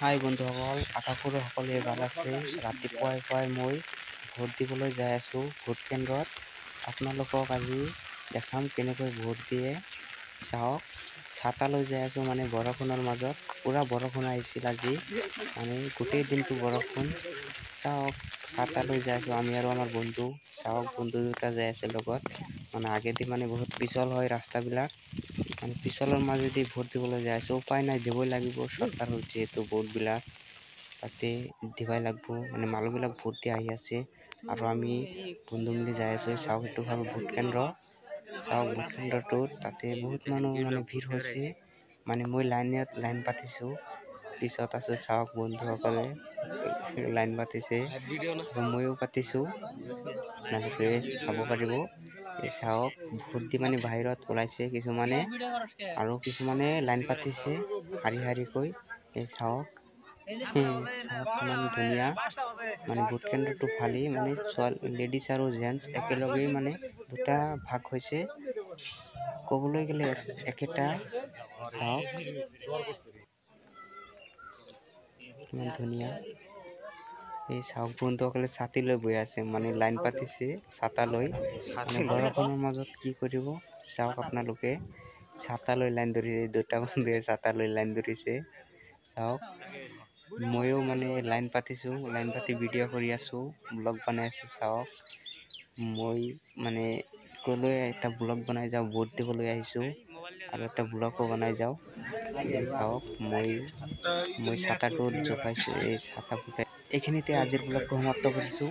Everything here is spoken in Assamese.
হাই বন্ধুসকল, আশা কৰোঁ সকলোৱে ভাল আছে। ৰাতিপুৱাই মই ভোট দিবলৈ যাই আছোঁ ভোট কেন্দ্ৰত। আপোনালোকক আজি দেখাম কেনেকৈ ভোট দিয়ে। চাওক, ছাতা লৈ যাই আছোঁ, মানে বৰষুণৰ মাজত। পুৰা বৰষুণ আহিছিল আজি, মানে গোটেই দিনটো বৰষুণ। চাওক, ছাতা লৈ যাই আছোঁ আমি আৰু আমাৰ বন্ধু। চাওক, বন্ধু দুটা যাই আছে লগত। মানে আগেদি মানে বহুত পিছল হয় ৰাস্তাবিলাক, মানে পিছলৰ মাজেদি ভোট দিবলৈ যাই আছোঁ। উপায় নাই, দিবই লাগিব, চৰকাৰৰ যিহেতু ভোটবিলাক তাতে দিবই লাগিব। মানে মানুহবিলাক ভোট দি আহি আছে আৰু আমি বন্ধু মিলি যাই আছোঁ। চাওক, এইটো হ'ল ভোট কেন্দ্ৰ। চাওক, ভোট কেন্দ্ৰটোত তাতে বহুত মানুহ মানে ভিৰ হৈছে। মানে মই লাইন পাতিছোঁ, পিছত আছোঁ। চাওক, বন্ধুসকলে লাইন পাতিছে আৰু ময়ো পাতিছোঁ, আপোনালোকে চাব পাৰিব। এই চাওক, ভোট দি মানে বাহিৰত ওলাইছে কিছুমানে আৰু কিছুমানে লাইন পাতিছে শাৰীকৈ। এই চাওক, চাওক কিমান ধুনীয়া। মানে ভোট কেন্দ্ৰটো ভালেই, মানে লেডিজ আৰু জেণ্টছ একেলগেই, মানে দুটা ভাগ হৈছে ক'বলৈ গ'লে একেটা। চাওক কিমান ধুনীয়া। এই চাওক, বন্ধুসকলে ছাতি লৈ বহি আছে, মানে লাইন পাতিছে ছাতা লৈ। মানে বৰষুণৰ মাজত কি কৰিব চাওক আপোনালোকে। ছাতা লৈ লাইন ধৰিছে, দুটা বন্ধুৱে ছাতা লৈ লাইন ধৰিছে। চাওক, ময়ো মানে লাইন পাতিছোঁ, লাইন পাতি ভিডিঅ' কৰি আছোঁ, ব্লগ বনাই আছোঁ। চাওক, মই মানে ক'লৈ এটা ব্লগ বনাই যাওঁ, ভোট দিবলৈ আহিছোঁ আৰু এটা ব্লগো বনাই যাওঁ। চাওক, মই ছাতাটো জোকাইছোঁ, এই ছাতা ফুটাই। এইখিনিতে আজিৰ ব্লগটো সমাপ্ত কৰিছোঁ।